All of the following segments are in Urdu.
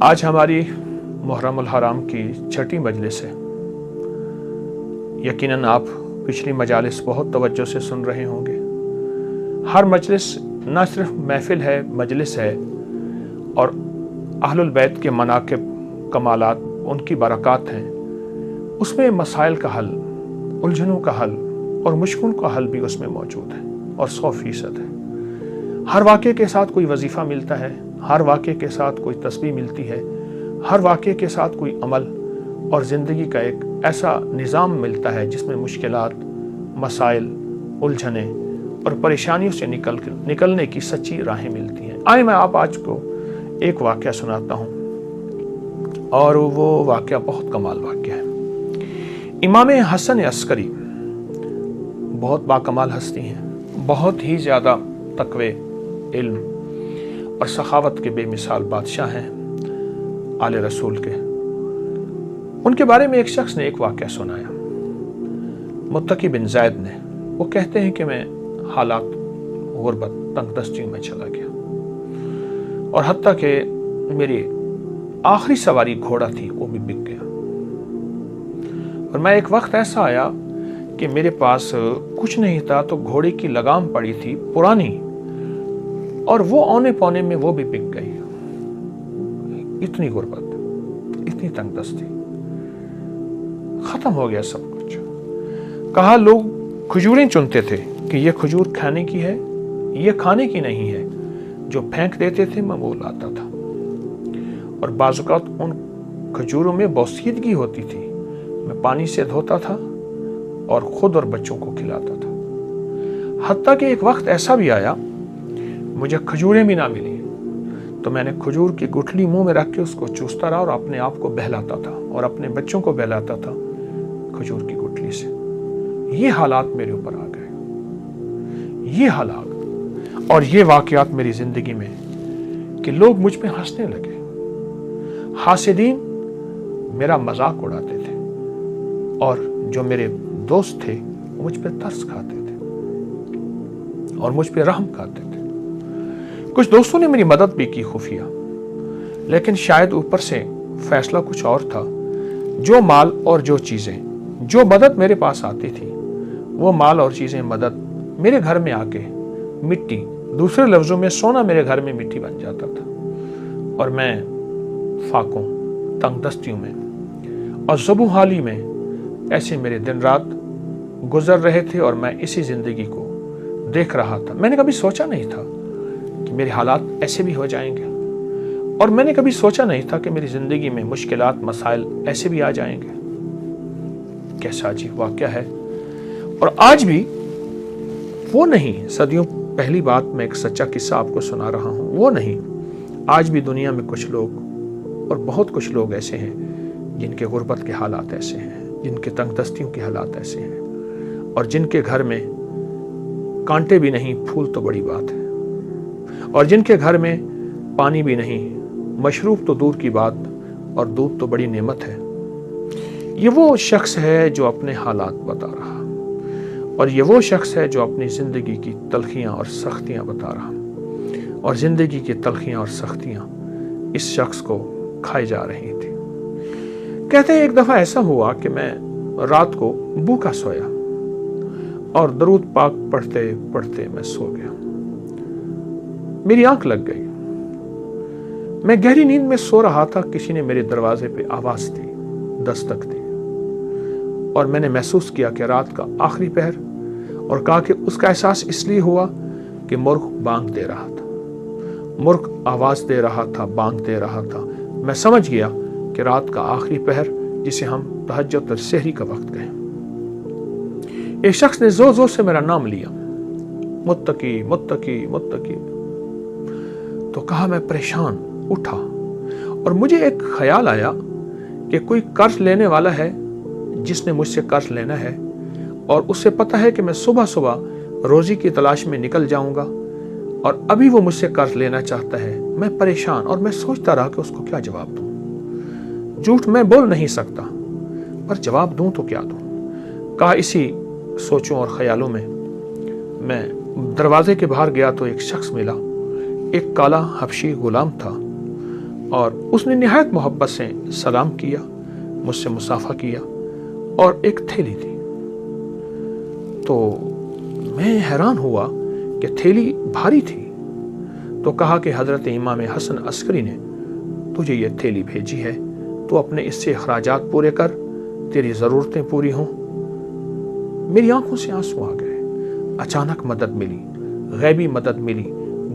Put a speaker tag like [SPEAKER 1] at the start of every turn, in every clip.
[SPEAKER 1] آج ہماری محرم الحرام کی چھٹی مجلس ہے۔ یقیناً آپ پچھلی مجالس بہت توجہ سے سن رہے ہوں گے۔ ہر مجلس نہ صرف محفل ہے، مجلس ہے، اور اہل البیت کے مناقب، کمالات، ان کی برکات ہیں۔ اس میں مسائل کا حل، الجھنوں کا حل اور مشکلوں کا حل بھی اس میں موجود ہے، اور 100% ہے۔ ہر واقعے کے ساتھ کوئی وظیفہ ملتا ہے، ہر واقعے کے ساتھ کوئی تسبیح ملتی ہے، ہر واقعے کے ساتھ کوئی عمل اور زندگی کا ایک ایسا نظام ملتا ہے جس میں مشکلات، مسائل، الجھنیں اور پریشانیوں سے نکلنے کی سچی راہیں ملتی ہیں۔ آئے میں آپ آج کو ایک واقعہ سناتا ہوں، اور وہ واقعہ بہت کمال واقعہ ہے۔ امام حسن عسکری بہت باکمال ہستی ہیں، بہت ہی زیادہ تقوی، علم اور سخاوت کے بے مثال بادشاہ ہیں، آل رسول کے۔ ان کے بارے میں ایک شخص نے ایک واقعہ سنایا، متقی بن زید نے۔ وہ کہتے ہیں کہ میں حالات، غربت، تنگ دستیوں میں چلا گیا، اور حتیٰ کہ میری آخری سواری گھوڑا تھی وہ بھی بک گیا، اور میں ایک وقت ایسا آیا کہ میرے پاس کچھ نہیں تھا، تو گھوڑے کی لگام پڑی تھی پرانی، اور وہ اونے پونے میں وہ بھی بک گئی۔ اتنی غربت، اتنی تنگ دستی، ختم ہو گیا سب کچھ۔ کہا لوگ کھجوریں چنتے تھے کہ یہ کھجور کھانے کی ہے، یہ کھانے کی نہیں ہے، جو پھینک دیتے تھے میں وہ لاتا تھا، اور بعض اوقات ان کھجوروں میں بوسیدگی ہوتی تھی، میں پانی سے دھوتا تھا اور خود اور بچوں کو کھلاتا تھا۔ حتیٰ کہ ایک وقت ایسا بھی آیا مجھے کھجوریں بھی نہ ملی، تو میں نے کھجور کی گٹھلی منہ میں رکھ کے اس کو چوستا رہا اور اپنے آپ کو بہلاتا تھا اور اپنے بچوں کو بہلاتا تھا کھجور کی گٹھلی سے۔ یہ حالات میرے اوپر آ گئے، یہ حالات اور یہ واقعات میری زندگی میں، کہ لوگ مجھ پہ ہنسنے لگے۔ حاسدین میرا مذاق اڑاتے تھے، اور جو میرے دوست تھے مجھ پہ ترس کھاتے تھے اور مجھ پہ رحم کھاتے تھے۔ کچھ دوستوں نے میری مدد بھی کی خفیہ، لیکن شاید اوپر سے فیصلہ کچھ اور تھا۔ جو مال اور جو چیزیں، جو مدد میرے پاس آتی تھی، وہ مال اور چیزیں، مدد میرے گھر میں آ کے مٹی، دوسرے لفظوں میں سونا میرے گھر میں مٹی بن جاتا تھا، اور میں فاقوں، تنگ دستیوں میں اور زبوں حالی میں ایسے میرے دن رات گزر رہے تھے، اور میں اسی زندگی کو دیکھ رہا تھا۔ میں نے کبھی سوچا نہیں تھا کہ میرے حالات ایسے بھی ہو جائیں گے، اور میں نے کبھی سوچا نہیں تھا کہ میری زندگی میں مشکلات، مسائل ایسے بھی آ جائیں گے۔ کیسا عجیب واقعہ ہے۔ اور آج بھی وہ نہیں، صدیوں پہلی بات میں ایک سچا قصہ آپ کو سنا رہا ہوں، وہ نہیں، آج بھی دنیا میں کچھ لوگ، اور بہت کچھ لوگ ایسے ہیں جن کے غربت کے حالات ایسے ہیں، جن کے تنگ دستیوں کے حالات ایسے ہیں، اور جن کے گھر میں کانٹے بھی نہیں، پھول تو بڑی بات ہے، اور جن کے گھر میں پانی بھی نہیں، مشروب تو دور کی بات، اور دودھ تو بڑی نعمت ہے۔ یہ وہ شخص ہے جو اپنے حالات بتا رہا، اور یہ وہ شخص ہے جو اپنی زندگی کی تلخیاں اور سختیاں بتا رہا، اور زندگی کی تلخیاں اور سختیاں اس شخص کو کھائی جا رہی تھی۔ کہتے ہیں ایک دفعہ ایسا ہوا کہ میں رات کو بھوکا سویا، اور درود پاک پڑھتے پڑھتے میں سو گیا۔ میری آنکھ لگ گئی، میں گہری نیند میں سو رہا تھا، کسی نے میرے دروازے پہ آواز دی، دستک دی، اور میں نے محسوس کیا کہ رات کا آخری پہر، اور کہا کہ اس کا احساس اس لیے ہوا کہ مرغ بانگ دے رہا تھا، مرغ آواز دے رہا تھا، بانگ دے رہا تھا۔ میں سمجھ گیا کہ رات کا آخری پہر، جسے ہم تہجد اور سحری کا وقت کہیں۔ ایک شخص نے زور زور سے میرا نام لیا، متقی متقی متقی، تو کہا میں پریشان اٹھا، اور مجھے ایک خیال آیا کہ کوئی قرض لینے والا ہے جس نے مجھ سے قرض لینا ہے، اور اسے پتہ ہے کہ میں صبح صبح روزی کی تلاش میں نکل جاؤں گا، اور ابھی وہ مجھ سے قرض لینا چاہتا ہے۔ میں پریشان، اور میں سوچتا رہا کہ اس کو کیا جواب دوں۔ جھوٹ میں بول نہیں سکتا، پر جواب دوں تو کیا دوں۔ کہا اسی سوچوں اور خیالوں میں دروازے کے باہر گیا تو ایک شخص ملا، ایک کالا حبشی غلام تھا، اور اس نے نہایت محبت سے سلام کیا، مجھ سے مصافحہ کیا، اور ایک تھیلی تھی۔ تو میں حیران ہوا کہ تھیلی بھاری تھی، تو کہا کہ حضرت امام حسن عسکری نے تجھے یہ تھیلی بھیجی ہے، تو اپنے اس سے اخراجات پورے کر، تیری ضرورتیں پوری ہوں۔ میری آنکھوں سے آنسو آ گئے۔ اچانک مدد ملی، غیبی مدد ملی،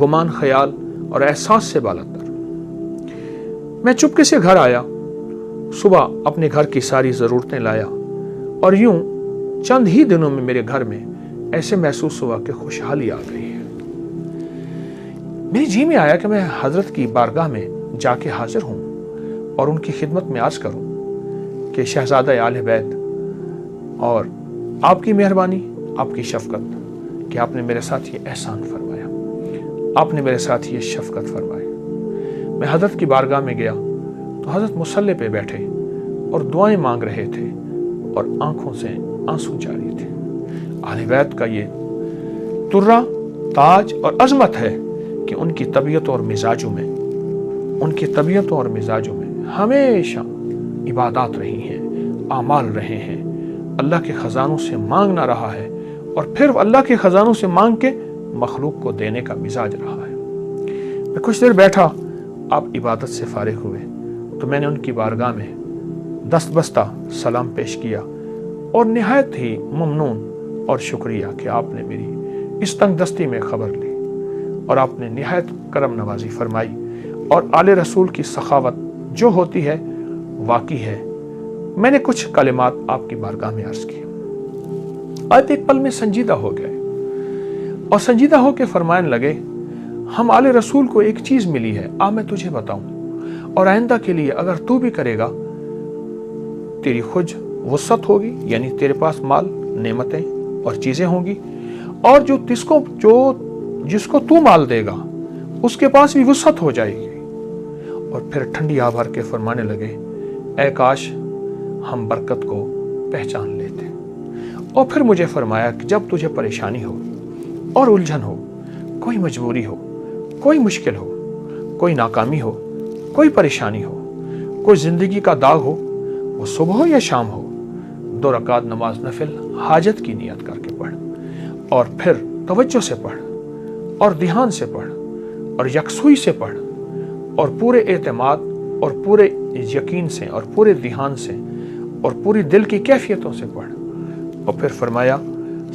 [SPEAKER 1] گمان، خیال اور احساس سے بالاتر۔ میں چپکے سے گھر آیا، صبح اپنے گھر کی ساری ضرورتیں لایا، اور یوں چند ہی دنوں میں میرے گھر میں ایسے محسوس ہوا کہ خوشحالی آ گئی ہے۔ میرے جی میں آیا کہ میں حضرت کی بارگاہ میں جا کے حاضر ہوں اور ان کی خدمت میں عرض کروں کہ شہزادہ آل بیت، اور آپ کی مہربانی، آپ کی شفقت کہ آپ نے میرے ساتھ یہ احسان فرمایا، آپ نے میرے ساتھ یہ شفقت فرمائی۔ میں حضرت کی بارگاہ میں گیا تو حضرت مصلی پہ بیٹھے اور دعائیں مانگ رہے تھے اور آنکھوں سے آنسو جاری تھے۔ اہل بیت کا یہ ترہ، تاج اور عظمت ہے کہ ان کی طبیعتوں اور مزاجوں میں ہمیشہ عبادات رہی ہیں، اعمال رہے ہیں، اللہ کے خزانوں سے مانگنا رہا ہے، اور پھر اللہ کے خزانوں سے مانگ کے مخلوق کو دینے کا مزاج رہا ہے۔ میں کچھ دیر بیٹھا، آپ عبادت سے فارغ ہوئے تو میں نے ان کی بارگاہ میں دست بستہ سلام پیش کیا اور نہایت ہی ممنون اور شکریہ کہ آپ نے میری اس تنگ دستی میں خبر لی اور آپ نے نہایت کرم نوازی فرمائی، اور آل رسول کی سخاوت جو ہوتی ہے واقعی ہے۔ میں نے کچھ کلمات آپ کی بارگاہ میں عرض کی۔ آپ ایک پل میں سنجیدہ ہو گئے اور سنجیدہ ہو کے فرمانے لگے، ہم آل رسول کو ایک چیز ملی ہے، میں تجھے بتاؤں، اور آئندہ کے لیے اگر تو بھی کرے گا تیری خود وسعت ہوگی، یعنی تیرے پاس مال، نعمتیں اور چیزیں ہوں گی، اور جس کو تو مال دے گا اس کے پاس بھی وسعت ہو جائے گی۔ اور پھر ٹھنڈی آہ بھر کے فرمانے لگے، اے کاش ہم برکت کو پہچان لیتے۔ اور پھر مجھے فرمایا کہ جب تجھے پریشانی ہو اور الجھن ہو، کوئی مجبوری ہو، کوئی مشکل ہو، کوئی ناکامی ہو، کوئی پریشانی ہو، کوئی زندگی کا داغ ہو، وہ صبح ہو یا شام ہو، 2 رکعت نماز نفل حاجت کی نیت کر کے پڑھ، اور پھر توجہ سے پڑھ اور دھیان سے پڑھ اور یکسوئی سے پڑھ اور پورے اعتماد اور پورے یقین سے اور پورے دھیان سے اور پوری دل کی کیفیتوں سے پڑھ۔ اور پھر فرمایا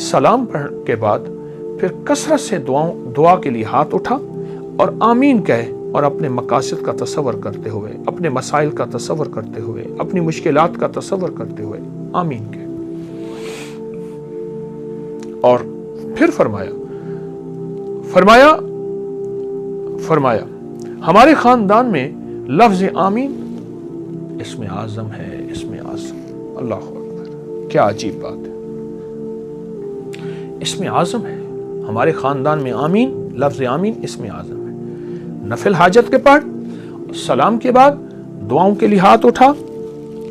[SPEAKER 1] سلام پڑھ کے بعد پھر کثرت سے دعا کے لیے ہاتھ اٹھا اور آمین کہے، اور اپنے مقاصد کا تصور کرتے ہوئے، اپنے مسائل کا تصور کرتے ہوئے، اپنی مشکلات کا تصور کرتے ہوئے آمین کہے۔ اور پھر فرمایا ہمارے خاندان میں لفظ آمین اسم اعظم ہے، اسم اعظم۔ اللہ اکبر، کیا عجیب بات ہے، اسم اعظم ہے ہمارے خاندان میں، آمین، لفظ آمین اسم اعظم ہے۔ نفل حاجت کے پڑھ، سلام کے بعد دعاؤں کے لیے ہاتھ اٹھا،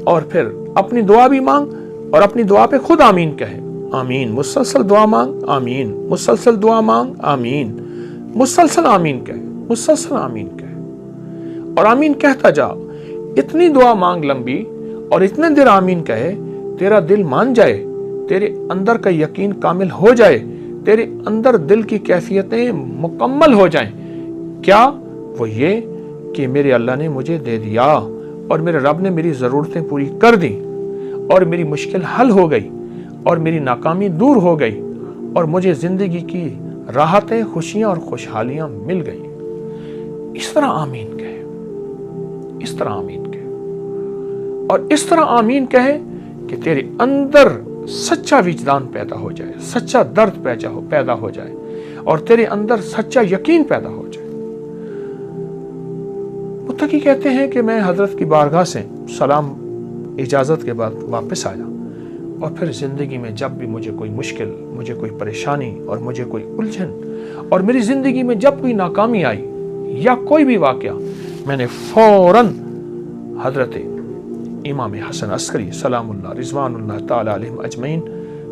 [SPEAKER 1] اور پھر اپنی دعا بھی مانگ اور اپنی دعا پہ خود آمین کہے، آمین، مسلسل دعا مانگ، آمین، مسلسل دعا مانگ، آمین، مسلسل آمین کہے، مسلسل آمین کہے، اور آمین کہتا جا، اتنی دعا مانگ لمبی اور اتنے دیر آمین کہے، تیرا دل مان جائے، تیرے اندر کا یقین کامل ہو جائے، تیرے اندر دل کی کیفیتیں مکمل ہو جائیں۔ کیا؟ وہ یہ کہ میرے اللہ نے مجھے دے دیا، اور میرے رب نے میری ضرورتیں پوری کر دی، اور میری مشکل حل ہو گئی، اور میری ناکامی دور ہو گئی، اور مجھے زندگی کی راحتیں، خوشیاں اور خوشحالیاں مل گئیں۔ اس طرح آمین کہے، اس طرح آمین کہے، اور اس طرح آمین کہے کہ تیرے اندر سچا وجدان پیدا ہو جائے، سچا درد پیدا ہو جائے، اور تیرے اندر سچا یقین پیدا ہو جائے۔ متقی کہتے ہیں کہ میں حضرت کی بارگاہ سے سلام اجازت کے بعد واپس آیا، اور پھر زندگی میں جب بھی مجھے کوئی مشکل، مجھے کوئی پریشانی اور مجھے کوئی الجھن، اور میری زندگی میں جب کوئی ناکامی آئی یا کوئی بھی واقعہ، میں نے فوراً حضرت امام حسن عسکری سلام اللہ رضوان اللہ تعالی علیہم اجمعین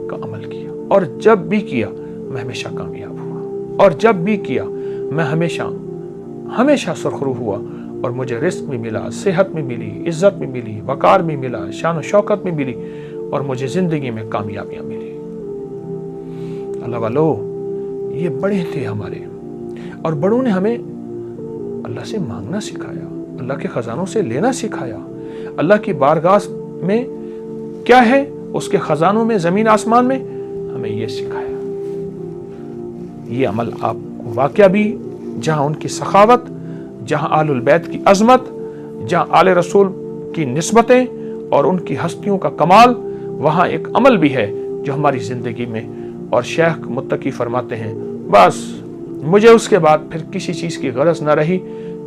[SPEAKER 1] کا عمل کیا، اور جب بھی کیا میں ہمیشہ کامیاب ہوا، اور جب بھی کیا میں ہمیشہ سرخرو ہوا، اور مجھے رزق بھی ملا, صحت بھی ملی, عزت بھی ملی, وقار بھی ملا, شان و شوکت بھی ملی, اور مجھے زندگی میں کامیابیاں ملی. اللہ والو, یہ بڑے تھے ہمارے, اور بڑوں نے ہمیں اللہ سے مانگنا سکھایا, اللہ کے خزانوں سے لینا سکھایا. اللہ کی بارگاہ میں کیا ہے, اس کے خزانوں میں, زمین آسمان میں, ہمیں یہ سکھایا. یہ عمل آپ کو واقعہ بھی, جہاں ان کی سخاوت, جہاں آل البیت کی عظمت, جہاں آل رسول کی نسبتیں اور ان کی ہستیوں کا کمال, وہاں ایک عمل بھی ہے جو ہماری زندگی میں. اور شیخ متقی فرماتے ہیں, بس مجھے اس کے بعد پھر کسی چیز کی غرض نہ رہی.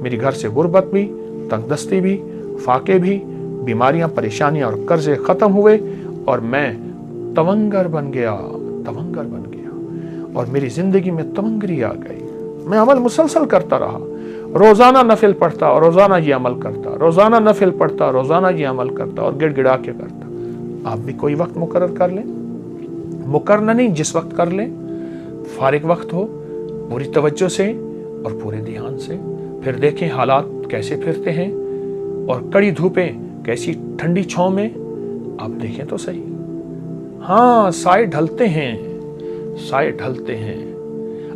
[SPEAKER 1] میری گھر سے غربت بھی, تنگ دستی بھی, فاقے بھی, بیماریاں, پریشانیاں اور قرضے ختم ہوئے, اور میں تونگر بن گیا, اور میری زندگی میں تونگری آ گئی. میں عمل مسلسل کرتا رہا, روزانہ نفل پڑھتا اور روزانہ یہ عمل کرتا, روزانہ نفل پڑھتا, روزانہ یہ عمل کرتا, اور گڑ گڑا کے کرتا. آپ بھی کوئی وقت مقرر کر لیں, مقرر نہیں, جس وقت کر لیں, فارغ وقت ہو, پوری توجہ سے اور پورے دھیان سے. پھر دیکھیں حالات کیسے پھرتے ہیں, اور کڑی دھوپیں کیسی ٹھنڈی چھاؤں میں, آپ دیکھیں تو صحیح. ہاں, سائے ڈھلتے ہیں,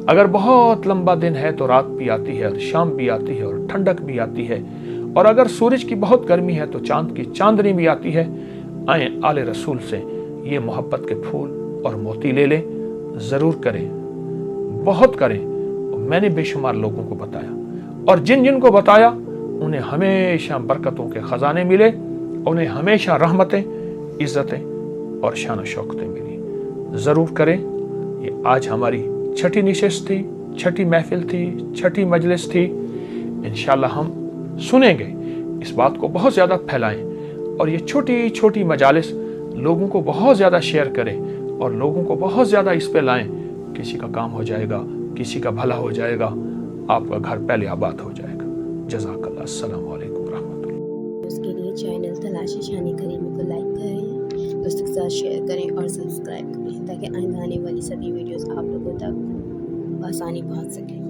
[SPEAKER 1] اگر بہت لمبا دن ہے تو رات بھی آتی ہے, اور شام بھی آتی ہے, اور ٹھنڈک بھی آتی ہے, اور اگر سورج کی بہت گرمی ہے تو چاند کی چاندنی بھی آتی ہے. آئیں آل رسول سے یہ محبت کے پھول اور موتی لے لیں, ضرور کریں, بہت کریں. میں نے بے شمار لوگوں کو بتایا, اور جن جن کو بتایا انہیں ہمیشہ برکتوں کے خزانے ملے, انہیں ہمیشہ رحمتیں, عزتیں اور شان و شوکتیں ملی. ضرور کریں. یہ آج ہماری چھٹی نشست تھی, چھٹی محفل تھی, چھٹی مجلس تھی. انشاءاللہ ہم سنیں گے, اس بات کو بہت زیادہ پھیلائیں, اور یہ چھوٹی چھوٹی مجالس لوگوں کو بہت زیادہ شیئر کریں, اور لوگوں کو بہت زیادہ اس پہ لائیں. کسی کا کام ہو جائے گا, کسی کا بھلا ہو جائے گا, آپ کا گھر پہلے آباد ہو جائے گا. جزاک اللہ. السلام علیکم ورحمۃ اللہ.
[SPEAKER 2] اس کے لیے چینل تلاش شان کریمی کو لائک کریں, دوستوں کے ساتھ شیئر کریں اور سبسکرائب کریں, تاکہ آئندہ آنے والی سبھی ویڈیوز آپ لوگوں تک بآسانی پہنچ سکیں.